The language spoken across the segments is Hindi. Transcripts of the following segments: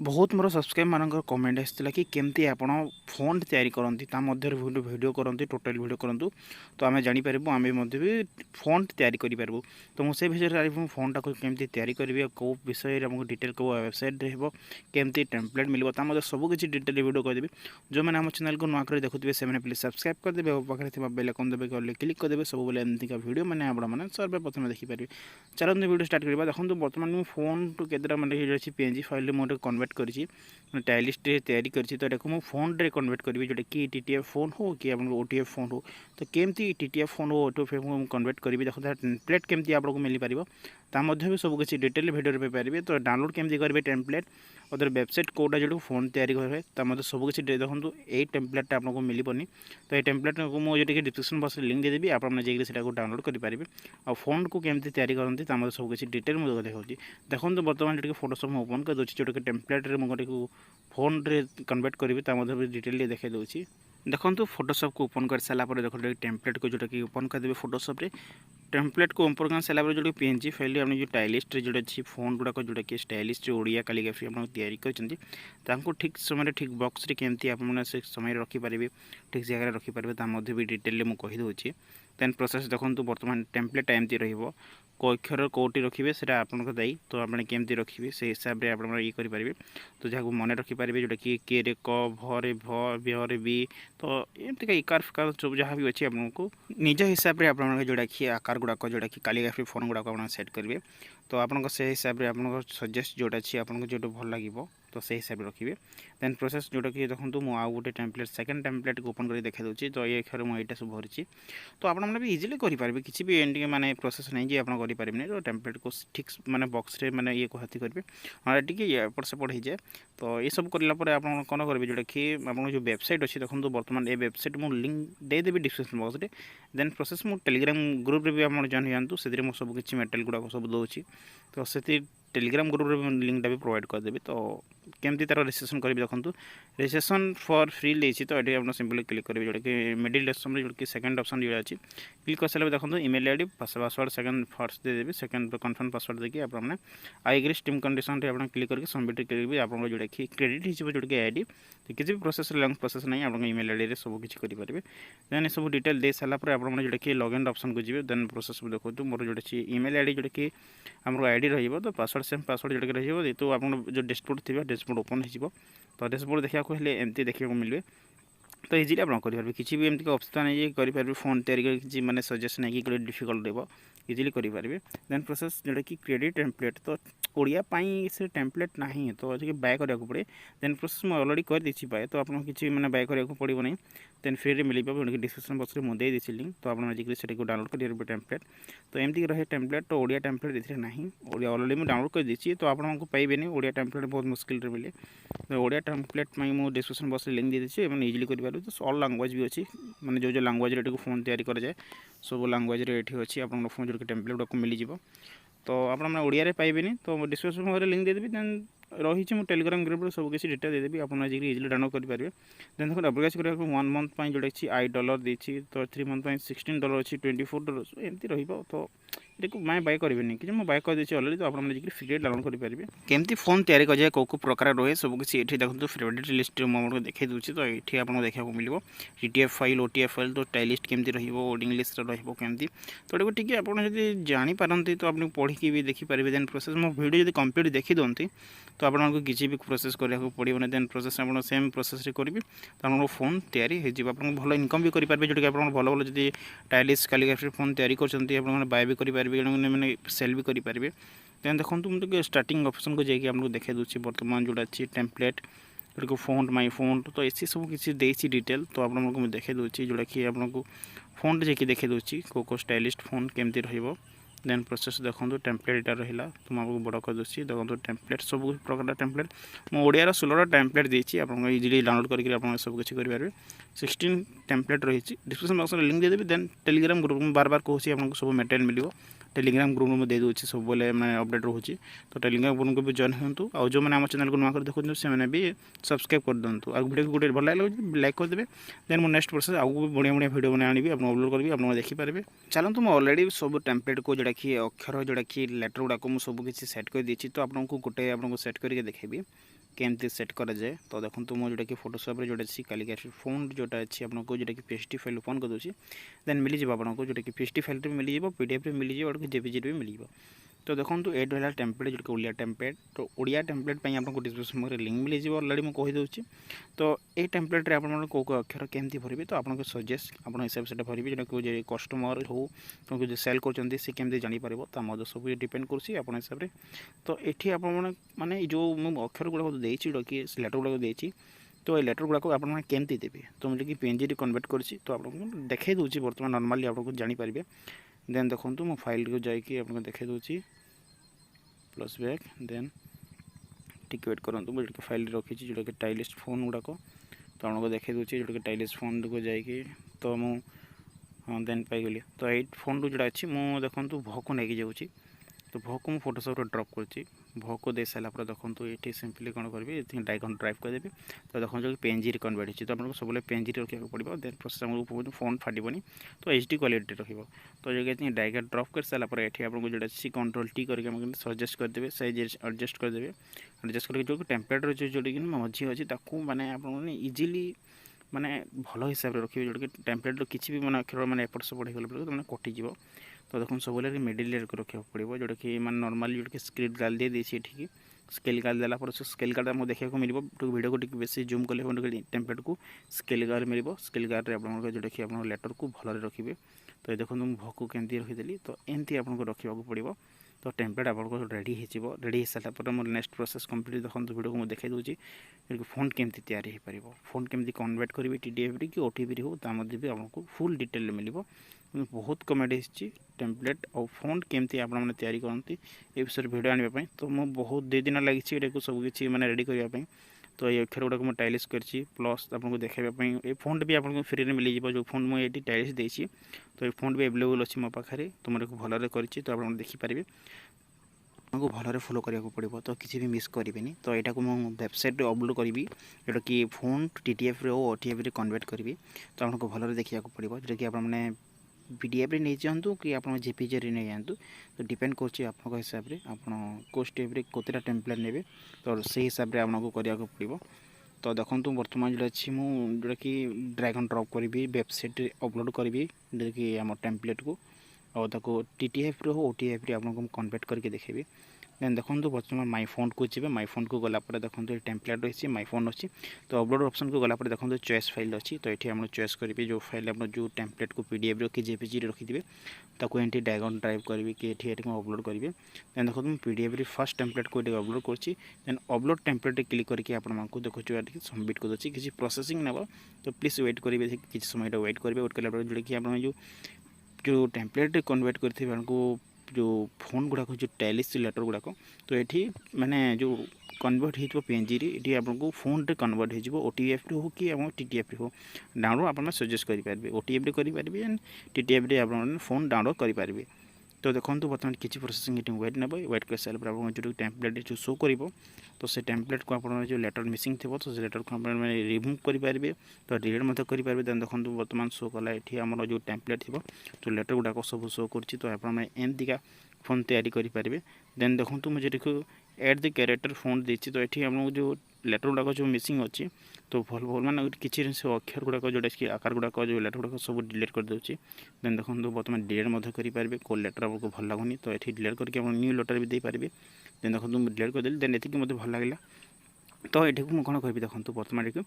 बहुत मोर सब्सक्राइब मान कमेंट आसाला कि केमती आप फंड तैयारी करती वीडियो करती टोटाल वीडियो करूँ तो आम जापर आम भी फंड तैयारी करूँ तो मुझे विषय फंड टाक केमती तैयारी करी कौ विषय में डिटेल कौ वेबसाइट केमती टेम्पलेट मिले सब किसी डिटेल वीडियो करदेवी जो मैंने आम चैनल को नुआ कर देखुए से प्लीज सब्सक्राइब करदे पाखे बेल आइकन देवे क्लिक करदे सब बेले एमती वीडियो मैंने आपने सर्वप्रथम देखिपारे। चलते वीडियो स्टार्ट करवा देखो बर्तमान फोन टू केतटा मैंने पीएनजी फाइल मुझे कन्वर्ट करी टाइलिस्ट तैयारी करी तो यहाँ मुझे फोन रे कन्वर्ट करी जोटा कि टीटीएफ फोन हो कि आप ओटीएफ फोन हो तो केमती टीटीएफ फोन हो ओटीएफ फोन कन्वर्ट करी देखो टेम्पलेट केमती आपको मिल पार भी सब किसी डिटेल भिडियो पारे तो डाउनलोड केमती करेंगे टेम्पलेट और वेबसाइट कौटा जो फोन तैयारी करेंगे सब किसी देखो यही टेम्पलेट आपको मिलनी तो ये टेम्पलेट को मुझे डिस्क्रिप्शन बॉक्स लिंक देदेवी आपने जाकर डाउनलोड करेंगे आ फोन को केमती तैयारी करती सब किसी डिटेल मुझे देखा देखो बर्तमान जो फोटोशॉप में ओपन कर दूसरी जो टेम्पलेट मुझे फोन रे कन्वर्ट करी डिटेल देखा दूसरी देखो फोटोशॉप को ओपन कर सारापर देखो टेम्पलेट को जोटा कि ओपन करदे फोटोशॉप रे टेम्पलेट को ओपन कर सारापर जो पीएनजी फाइल आपने जो टाइलिस्ट जो अच्छी फोन गुड़ाक जोटा कि स्टाइलिश ओडिया कालीग्राफी आप तैयारी कर ठीक समय ठीक बॉक्स रे केमती आप से समय रखिपारे ठीक जगह रखिपारे भी डिटेल मुझे कहीदे देन प्रोसेस देखो बर्तमान टेम्पलेट एमती रही अक्षर कौटी रखिए से आपंक दायी तो आपने केमती रखिए से हिसाब से आप ये करेंगे तो जहाँ मन रखिपारे जोटा कि के रे क भरे भरे बी तो एमती इकार फिकार सब जहाँ भी अच्छी आपको निज हिसाब से आप जोटा कि आकार गुड़ाक जोटा कि कालीग्राफी फोन गुड़ाक आप सेट करेंगे तो आपन से हिसाब से आप सजेस्ट जोटा अच्छी आपको जो भल लगे तो से हिसाब से रखिए देन प्रोसेस जोटा कि देखो मुझे आउ गोटे टेम्पलेट सेकेंड टेम्पलेट को ओपन कर देखा दूसरी तो ये अक्षर मुझे सब भरी तो आपने भी इजिली करेंगे किसी भी एंडिंग माने प्रोसेस नहीं जी आप करेंगे तो टेम्पलेट को ठीक माने बॉक्स रे माने ये को हाथी करेंगे हाँ टी एपट सेपट हो जाए तो ये सब करापर आप कौन करेंगे जोटा कि आप जो वेबसाइट अच्छी देखो बर्तमान ये वेबसाइट मुझे लिंक देदेवी डिस्क्रिप्शन बॉक्स रे देन प्रोसेस मुझे टेलीग्राम ग्रुप रे भी आप जॉइन जातु से सब किसी मेटेरियल गुड़ाक सब दूसरी तो से टेलीग्राम ग्रुप रे लिंकटा भी प्रोवाइड करदेवी तो केमती तार रजिस्ट्रेशन करेंगे देखो रजिस्ट्रेशन फॉर फ्री लेती तो ये आप सिंपली क्लिक करेंगे जोटा कि मिडिल ऑप्शन में जोटा कि सेकंड ऑप्शन जो अच्छी क्लिक कर सारे देखो email ID password second first देदेवी सेकंड कन्फर्म पासवर्ड देखिए आपने आई टीम कंडीशन आप क्लिक करके सबमिट करेंगे आप जोटा कि क्रेडिट हो जोटा कि आईडी तो किसी भी प्रोसेस लॉन्ग प्रोसेस नहीं आप ईमेल आईडी सब किसी करेंगे देन सब डिटेल दे सारापर आप जोटा कि लॉगिन ऑप्शन को जी देन प्रोसेस देखो मोर जोटा ईमेल आईडी जोटा कि आम आईडी रही तो पासवर्ड सेम पासवर्ड जोटा कि रही तो आप जो डैशबोर्ड थी डैशबोर्ड ओपन हो तो डैशबोर्ड देखा एमती देखा मिले तो इजिली आप करेंगे किसी भी एमती ऑप्शन नहीं करेंगे फोन तैयारी किसी मैंने सजेस्ट नहीं कि डिफिकल्ट रहा इजिली करेंगे देन प्रोसेस जोटा कि क्रेडिट टेम्पलेट तो ओडिया से टेम्पलेट ना तो बाय करा पड़े देन प्रोसेस मुझे अलरेडी कर देती बाय तो आपको किसी मैंने बाय करा पड़ो नहीं देन फ्री मिल पाए डिस्क्रिप्शन बॉक्स में मुझे देती लिंक तो आपको डाउनलोड करेंगे टेम्पलेट तो एमती रहे टेम्पलेट तो ओडिया टेम्पलेट ना ओडिया अलरेडी मुझे डाउनलोड कर देती तो आपको पाइबे ओडिया टेम्पलेट बहुत मुश्किल मिले तो ओडिया टेम्पलेट मुझे डिस्क्रिप्शन बॉक्स में लिंक दे देती मैंने इजिली कर तो ऑल लैंग्वेज भी अच्छी मैंने जो लैंग्वेज फोन तैयारी कराए सब लैंग्वेज ये अच्छी आप फोन जो टेम्पलेट गुड़ाक मिल तो आप ओडिया पाइबे तो डिस्क्रिप्शन बॉक्स लिंक देदेवी देन रही मुझे टेलीग्राम ग्रुप सब किसी डिटेल देदेवी आप इजिली डाउनलोड करेंगे देन देखो एडवर्टाइज करा 1 मंथ जोटा अच्छी $8 देती तो 3 मंथ $16 अच्छी $24 एमती रही तो मैं बाय करेंगे कि मैं बाय कर देती अलरेडी तो आप फ्री डाउनलोड करेंगे केमती फोन तैयारी कराए कौ प्रकार रहे सब किसी ये देखो फेवरेट लिस्ट मुझे देखा दूसरी तो ये आपको देखा मिले टीटीएफ फाइल ओटीएफ फाइल तो टाइलिस्ट केमती रोडिंग लिस्ट रमती तो ये टी आप जापारती तो आप पढ़ी भी देखिपारे देन प्रोसेस मो वीडियो जब कंप्लीट देखी दिखती तो आपको किसी भी प्रोसेस कराया पड़ो देन प्रोसेस आप सेम प्रोसेस करेंगे तो आपको फोन तैयारी हो भल इनकम भी करेंगे जोटा कि आप भल भल जब टाइलिश कालीग्राफी फोन तैयारी कर बाय भी करेंगे मैंने सेल भी करेंगे देन देखो मुझे स्टार्टिंग ऑप्शन को जाकि आपको देखा दूसरी बर्तमान जोटा अच्छी टेम्पलेट जो फोन माई फोन तो ऐसी सब किसी देती डिटेल तो आपको देखा दूसरी जोटा कि आपको फोन जाकि देखा दूसरी को स्टाइलिस्ट फोन केमती रही देन प्रोसेस देखो टेम्पलेट रहा तो मैं आपको बड़ कर दूसरी देखो टेम्पलेट सब प्रकार टेम्पलेट मो ओडिया 16टा टेम्पलेट देती आप इजिली डाउनलोड करके आप सब किसी करेंगे 16 टेम्पलेट रही डिस्क्रिप्शन बॉक्स में लिंक देदेवी देन टेलीग्राम ग्रुप में बार बार कहूँ आपको सब मेटेरियल मिले टेलीग्राम ग्रुप में दे दूसरी सब बोले मैं अपडेट रोचे तो टेलीग्राम ग्रुप को भी जॉइन हूँ आउ जो मैंने आम चैनल को नुआ कर देखते से भी सब्सक्राइब कर दिंतु आ वीडियो को गोटे भल लगे लाइक करदे देन मुझे नेक्स्ट प्रोसेस आगे भी बढ़िया बढ़िया वीडियो बना आनी आप अपलोड करी आप देखिपारे चलते मुझे अलरेडी सब टेम्पलेट को जोटा कि अक्षर जोटा कि लेटर गुड़ाक मुझे सब किसी सेट कर देती तो आपको गोटे आपको सेट करके देखेबी केमती सेट करा जाए। तो देखो तो मुझे कि फोटोशॉप जोटा अच्छी कैलिग्राफी फॉन्ट जोटा अच्छी आपको जोटा कि पीएसटी फाइल ओपन कर दूसरी देन मिल जाए आपको जोटा कि पीएसटी फाइल मिल जाए पीडीएफ मिल जाए जेपीजी भी मिल जाए। तो देखो ये रहा टेम्पलेट जो ओडिया टेम्पलेट। तो ओडिया टेम्पलेट आपको डिस्क्रिप्शन में लिंक मिल जाए अलरेडी मुझे कहीदे। तो ये टेम्पलेट आप कौ अक्षर केमती भरवे तो आपको सजेस्ट आप हिसाब से भरवे जो कस्टमर हो तुमको जो सेल कर सी केमती जापर तो सब डिपेंड कर हिसाब से। तो ये आप माने जो अक्षर गुड़ाक देती कि लेटर गुड़ाक देती तो ये लेटर गुड़ाक आपमती देवे तो मुझे कि पीएनजी कन्वर्ट कर तो आपको देखे दूसरी बर्तमान नॉर्मली आपको जानीपारे। देन देखो मो फाइल को जाकि आपको देखे दूसरी plus back then tick wait करूँ मुझे फाइल रखी जोटा कि टाइलिस्ट फोन गुड़ाक तो आपको देखे दूसरी जोटा कि टाइलिस्ट फोन को जाकि तो मु हाँ देन पाईगली। तो ये फोन जोड़ा अच्छी मुझे देखो भो को लेकिन जाऊँगी तो भो को मुझे फोटोशॉप ड्रॉप कर भो को दे सारापर देखो ये सिंपली कौन करेंगे ड्रैग ड्राइव करदेवी। तो देखो जो पेनजी कन्वर्ट होती तो आपको सब पेनजी रखा पड़ो देन प्रोसेस आमको फोन फाटबनी तो एचडी क्वालिटी रखिए। तो जो ड्रैग ड्रॉप कर सारापर ये आपको जो अच्छी कंट्रोल टी करके सजेस्ट करदे साइज एडजस्ट करदे एडजस्ट करके जो टेम्पलेट जो कि मझी अच्छी मैंने आप इजिली माने भल हिसाब से रखिए जोटा कि टेम्पलेट किसी भी मैंने अक्षर मैंने एपट सेपट हो गला तो मैंने कटिज। तो देखो सब मिडिल लेयर को रखा पड़ो जोटा कि मैं नॉर्मली जोटा कि स्क्रिप्ट गाल दे देसी ये स्केल गाल देला से स्केल गार्ड आमको देखा मिल वीडियो को बेस जूम कले टेम्पलेट को स्केल गार्ड मिल स्केल गार्ड आप जोटा कि आप लेटर को भल रखिए। तो देखो मुझे भोक केमती रखीदी तो एमती आपको रखा पड़ो। तो टेम्पलेट आपको रेडी हो रेडी हो सारापर मोर नेक्स्ट प्रोसेस कंप्लीट देखो वीडियो को मुझे देखा दूसरी फोन केमती तैयारी हो पार फोन केमती कन्वर्ट करेंगे टीडीएफ कि ओटीपी हो भी आपको फुल डिटेल मिल बहुत कमेडी हिस्ट्री टेम्पलेट और फोन केमती आपने तैयारी करती ये विषय वीडियो आने। तो मुझे बहुत 2 दिन लगी सब किसी मैंने रेडी करने। तो ये अक्षर गुड़ाक मुझे टाइलिश कर प्लस आपको देखापी ये फोन भी आपको फ्री में मिल जाए जो फोन मुझे टाइलिश देती। तो ये फोन भी अवेलेबल अच्छी मो पाखे तो मुझे भलरे कर तो आप देखिपारे आपको भलरे फॉलो करा पड़ो। तो किसी भी मिस करेंगे। तो यहाँ को मुझे वेबसाइट अपलोड करी जोटा कि फोन टीटीएफ रे और ओटीएफ कन्वर्ट करी तो आपको भलरे देखा पड़ो जोटा कि आपने पीडीएफ नहीं जातु कि आप जेपीजी नहीं जातु तो डिपेंड कर हिसाब से आप स्टेप कोतटा टेम्पलेट ने तो से हिसाब से आपको करा पड़ो। तो देखो बर्तमान जो अच्छी जोटा कि ड्रैग एंड ड्रॉप करी वेबसाइट अपलोड करी जोटा कि आम टेम्पलेट को और टीटीएफ रे हो ओटीएफ रे आपको कन्वर्ट करके देखेबी। देन देखो बर्तमान माई फोन को जी माई फोन को गलापर देखो ये टेम्पलेट रही माई फोन अच्छी। तो अपलोड ऑप्शन को गलापर देखो चॉइस फाइल अच्छी तो ये आप चॉइस करेंगे जो फाइल आप जो टेम्पलेट को पीडीएफ कि जेपीजी रखिथे ताको ये ड्रैग एंड ड्राइव करेंगे कि ये अपलोड करेंगे। देन देखो मुझे पीडीएफ फर्स्ट टेम्पलेट को अपलोड कर देन अपलोड टेम्पलेट क्लिक करके आपको देखो सबमिट कर दूसरी किसी प्रोसेसिंग ना तो प्लीज वेट करेंगे किसी समय वेट करेंगे वेट कला जोटा कि आप जो टेम्पलेट कन्वर्ट करते आपको जो फोन गुड़ाक जो टाइलिश लेटर गुड़ाक तो ये माने जो कन्वर्ट हो पीएनजी ये आपको फोन रे कन्वर्ट हो ओटीएफ हो कि टीटीएफ हो डाउनलोड आप सजेस्ट करेंगे ओटीएफ करेंगे एंड टीटीएफ आप फोन डाउनलोड करेंगे। तो देखो बर्तमान किसी प्रोसेसिंग ये वेट ने वेट कर सारा जो टेम्पलेट जो शो कर तो से टेम्पलेट को आप जो लेटर मिसिंग थी तो से लेटर को आप रिमूव करेंगे तो डिलीट करेंगे। देन देखो बर्तमान शो कला ये आम जो टेम्पलेट थी तो लेटर गुड़ाक सब शो कर तो आपका फोन तैयारी करेंगे। देन देखो मुझे देखो एड द कैरेक्टर फोन देती तो ये आम जो लेटर गुड़ाक जो मिसिंग अच्छी तो भल भल माने किसी अक्षर गुड़ाक जोटा कि आकार गुड़ाक जो लेटर गुड़ाक सब डिलीट कर दूसरी। देन देखो बर्तमान डिलीट करेंगे कौ लेटर आपको भल लगुनि तो ये डिलीट करके न्यू लेटर भी दे पारे। देन देखो डिलीट करदेली देन ये मतलब भल लगे तो ये मुझे कौन कह देखो बर्तमान देखिए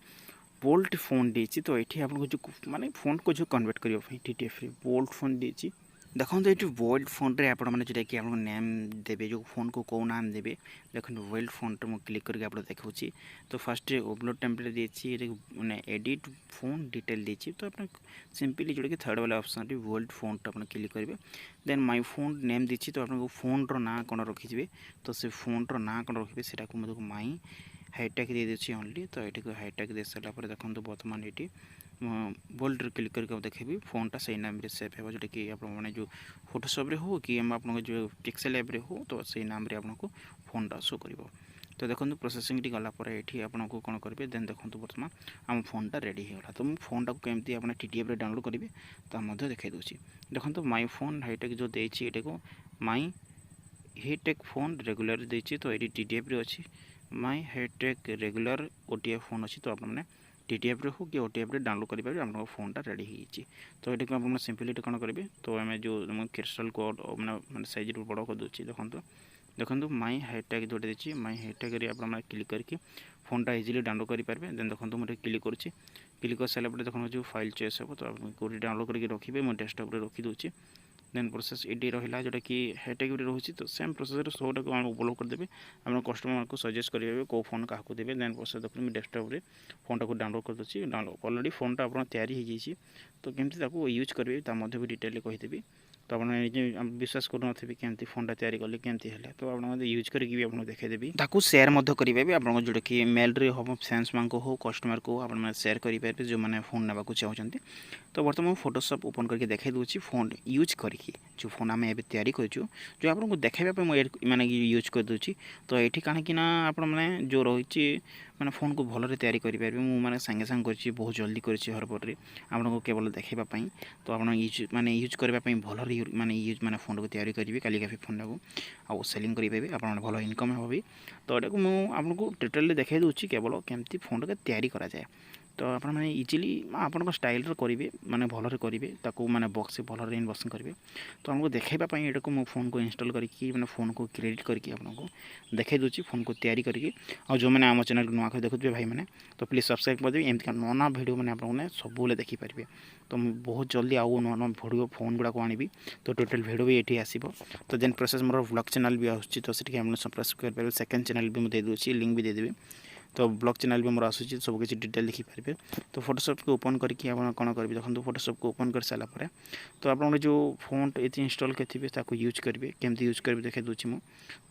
बोल्ट फोन देती तो ये आपको जो माने फोन को जो कन्वर्ट करने टीटीएफ बोल्ट फोन देती देखो ये वर्ल्ड फोन रे आप जोटा कि आप नेम देवे जो फोन को कौ नाम देवे देखो वर्ल्ड फोन रे क्लिक करके आप देखा तो फर्स्ट अपलोड टेम्पलेट देती मैंने एडिट फोन डिटेल देती तो आप सिंपली जोटा कि थर्ड वाला ऑप्शन वर्ल्ड फोन आप क्लिक करेंगे। देन माई फोन नेम देती तो आपको फोन रो कौन रखिए तो से फोन रो कौन रखिए से माई हाईटैग दे देती ओनली तो ये हाईटैग दे सारापर देखो बर्तमान ये बोल्ड क्लिक करके देखेबी फोनटा से नाम रे सेव है जोटा कि आप जो फोटोशॉप रे हो कि आप जो पिक्सेल ऐप रे हो तो से नाम रे आपको फोनटा शो कर। तो देखो प्रोसेसिंग टी गलापर ये आपको कौन करेंगे देन देखो बर्तमान आम फोनटा रेडी होगा। तो मुझे फोनटा को केमती आप टीटीएफ रे डाउनलोड करेंगे तो देखा दूसरी देखो माई फोन हाईटेक जो देती ये माई हाईटेक फोन रेगुलर देती तो ये टीटीएफ रे अच्छी माई हाईटेक रेगुलर ओटीएफ फोन अच्छी तो आपने टीटीएफ हो कि ओटीएफ डाउनलोड करेंगे आप फोनटा रेडी होगी। तो ये आप सिंपली कौन करेंगे तो आम जो क्रिस्टल कोड मैंने सैज बड़ कर दूसरी देखो माई हाईटेक जो देखिए माई हाईटेक आप क्लिक करके फोनटा इजिली डाउनलोड करेंगे। देन देखो मुझे क्लिक करुँच क्लिक कर सारापर देखो जो फाइल चॉइस हे तो आप डाउनलोड करके रखिए मुझे डेस्कटॉप रखीदे। देन प्रोसेस एडी रहा जोटा कि हाईटेक रोचे तो सेम प्रोसेस शोटा को अपलोड करदेवे आप कस्टमर को सजेस्ट करेंगे कौ फोन क्या देवे। देन प्रोसेस देखिए डेस्कटॉप रे फोनटा को डाउनलोड कर दूसरी डाउनलोड ऑलरेडी फोनटा आप तैयारी हो तो केमती यूज करेंगे भी डिटेल कहीदेवी। तो आप विश्वास करूँ केमती फोनटा तैयारी कले केमती है तो आप यूज करके आपको देखदेवी ताकू सेयार करेंगे आप जोटा कि मेल रे हम फ्रेंड्स मान हो कस्टमर को आप सेयार करेंगे जो मैंने फोन नेबा चाहते। तो बर्तमान फोटोशॉप ओपन करके देखाई दूसरी फोन यूज करके जो फोन आम ए तैयारी करूँ जो आपको देखाइबा माने यूज कर दूसरी। तो ये कहीं आप जो रही मैंने फोन को भलरे तैयारी करेंगे मुझे सांगे सांगे कर बहुत जल्दी करपटे आपको केवल देखापी। तो आप यूज माने यूज करने भल माने यूज माने फोन को तैयारी करेंगे कालीग्राफी फोन को आउ सेलिंग करेंगे आप भल इनकम हो भी। तो यहाँ मुझे डिटेल देखाई दूसरी केवल केमती फोन को तैयारी करा जाए। तो आप इजिली आपण स्टाइल करेंगे माने भलरे करेंगे ताकू माने बॉक्स से भलरे अनबॉक्सिंग करेंगे। तो हमको देखाइबा ये मो फोन को इंस्टॉल करके मैंने फोन को क्रेडिट करके आपको देखाई दूसरी फोन को तैयारी करके। और जो मैंने आम चैनल नुआ देखुए भाई मैंने तो प्लीज सब्सक्राइब करदेवी एमती नुआ वीडियो मैंने आपने सब देखिपारे। तो बहुत जल्दी आउ नुआ नुआ वीडियो फोन गुड़ाक आनी तो टोटल वीडियो भी ये आसो। तो then process more blog channel भी आसूँ तो से सब्सक्राइब करेंगे सेकेंड चैनल भी मुझे दूसरी लिंक भी देदेवी। तो ब्लॉग चैनल भी मोर आसूँ सब किसी डिटेल देखिपारे। तो फोटोशॉप को ओपन करके आप कौन करेंगे देखो फोटोशॉप को ओपन कर सारापर तो आप जो फोन ये इंस्टॉल करते यूज करेंगे केमती यूज करेंगे देखा दूसरी मुझे।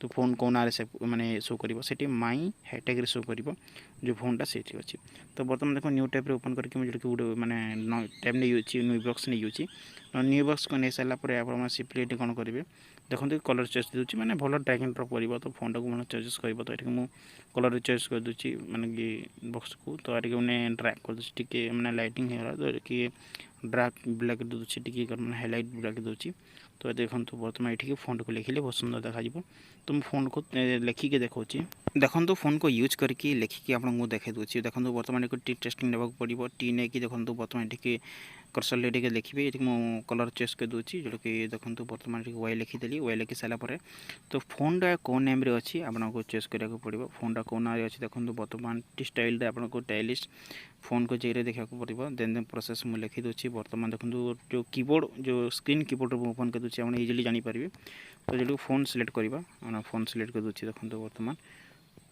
तो फोन कौ ना मैंने शो कर माई हाईटेक शो कर जो फोनटा से अच्छी। तो बर्तमान देखो न्यू टैब ओपन करके मुझे गोटे मैंने टैब नहीं न्यू बॉक्स नहीं न्यू बॉक्स को नहीं सारापर आप सिंपली कौन करेंगे देखते कलर चॉइस दूसरी मैंने भल ड्रैग एंड ड्रॉप कर तो फोन को मैंने चॉइस कर तो ये मुझे कलर चॉइस कर दूसरी मैंने कि बॉक्स को तो ये मैंने ड्रैग कर दूसरी टी मैंने लाइटिंग है तो कि ड्रैग ब्लैक दूसरी टी मैंने हाईलाइट ब्लैक दूसरी। तो देखो बर्तमान ये फोन को लिखिले बहुत सुंदर देखा। तो मुझे फोन को लिखिके देखा देखो फोन को यूज करके लिखिकी आपको देखा दूसरी। देखो बर्तमान एक टी टेस्टिंग नेबा पड़ो टी नहीं कि देखो बर्तमान ये कर्सर टे लिखे ये मुझे कलर चॉइस कर दूसरी जोटा कि देखो बर्तमान वाई लिखिदेली वाई लिखि सारापर तो फोनटा कौ नेम अच्छी आपको चॉइस कराया पड़ो फोनटा कौ ना अच्छी देखो बर्तमान टी स्टाइल आपको टाइलिश फोन को जाइए देखा पड़ो। देन प्रोसेस मुझे लिखी दूसरी बर्तमान देखो जो कीबोर्ड जो स्क्रीन कीबोर्ड ओपन कर दूसरी आप इजिली जानीपारे। तो जो फोन सिलेक्ट करवा फोन सिलेक्ट कर दूसरी देखो बर्तमान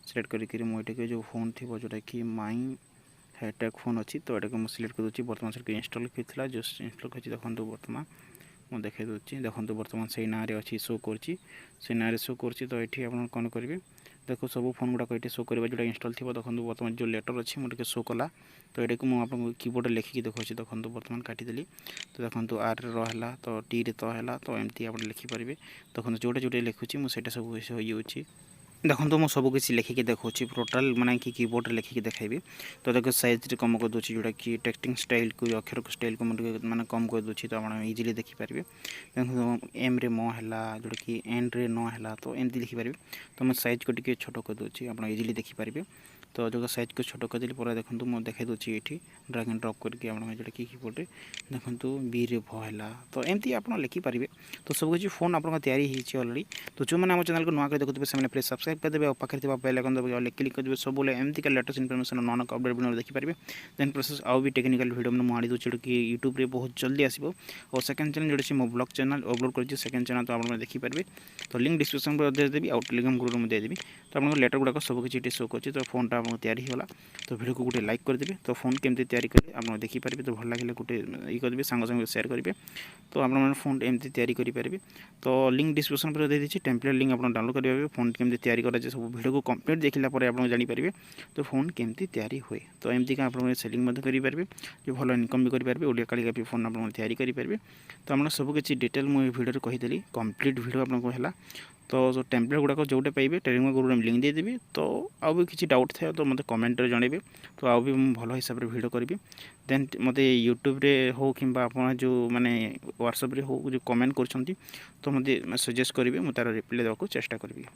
सिलेक्ट करके मुझे जो फोन थी जोटा कि माई हाईटेक फोन अच्छी तो ये मुझे सिलेक्ट कर दूसरी बर्तमान से इंस्टॉल होता जो इंस्टॉल कर देखो बर्तमान मुझे देखा दूसरी देखो बर्तमान से ना अच्छी शो कर ना शो कर। तो ये आप कौन करेंगे देखो सब फोन गुड़ाक ये शो कर जो इंस्टॉल थी देखो बर्तमान जो लेटर अच्छी मुझे शो कला। तो ये मुझे कीबोर्ड लिखिकी देखा देखो बर्तमान काटिदेली तो देखो आर रहा तो टी रे तो है तो एमती आप लिखिपारे। देखो जोटा जोटा लिखुची मुझे सब यूज देखो मुझे सबकि लिखिकी देखा टोटाल माने कि कीबोर्ड लिखिकी देखाइबी। तो देखो साइज कम कर दूसरी जोटा कि टेक्सटिंग स्टाइल को अक्षर स्टाइल को मुझे माने कम कर दूसरी तो आप इजिली देखिपारे। देखो एम रे म है जोटा कि एन रे न है तो एमती लिखिपारे। तो मैं साइज को टी छोट कर दूसरी आप इजिली देखिपारे। तो जो साइज को छोट करदेली पर देखो मुझे देखा दूसरी ये ड्रैग एंड ड्रॉप करके आप जोटा कि कीबोर्ड देखो बी रे भ है तो एमती आप लिखिपारे। तो सब किसी फोन आप तैयारी ऑलरेडी। तो जो मैंने चैनल को नुआ देखुए से प्लीज सब्सक्राइब करदेवे और पाखे बेल आइकन दबाइए क्लिक करदेवे सब एमती का लेटेस्ट इनफॉरमेशन नुआ नुआ अपडेट वीडियो देखिपारे। देन प्रोसेस आउ भी टेक्निकल वीडियो में मुझे दूसरी कि यूट्यूब रे बहुत जल्दी आसो। और सेकंड चैनल जोड़ी मो ब्लॉग चैनल अपलोड कर सेकंड चैनल तो आप देखिपारे। तो लिंक डिस्क्रिप्शन पर देदेवी आउ टेलीग्राम ग्रुप में देदेवी। तो आप लेटर गुड़ाक सब किसी शो कर तो फोनटा आप तैयारी होगा। तो वीडियो को गोटे लाइक करदेवे। तो फोन केमती तैयारी करेंगे आप देखिपारे। तो भल लगे गोटे ये करेंगे सांग सांग सेयार करेंगे। तो आप फोन एमती तैयारी करेंगे। तो लिंक डिस्क्रिप्शन पर दे दीजिए टेम्पलेट लिंक आप डाउनलोड करेंगे फोन केमती तैयारी कराए सब वीडियो को कंप्लीट देखला आप जानीपारे तो फोन केमती तैयारी हुए। तो एमती का आप सेलिंग करेंगे जो भल इनकम भी करेंगे ओडिया कालीग्राफी फोन आप तैयारी करेंगे। तो आप सब किसी डिटेल मुझे वीडियो कहीदेली कंप्लीट वीडियो आपको है। तो जो टेम्पलेट गुड़ाक जोटे पाइबे टेलीग्राम ग्रुप में लिंक देदेवी। तो आउ भी किसी डाउट थे तो मतलब कमेंट जनइबे तो आउ भी भल हिसाब से वीडियो करी। देन मत यूट्यूब रे हो कि आप जो माने व्हाट्सएप रे हो जो कमेंट कर तो मत सजेस्ट करेंगे मुझे तार रिप्लाई देवाक चेष्टा करी।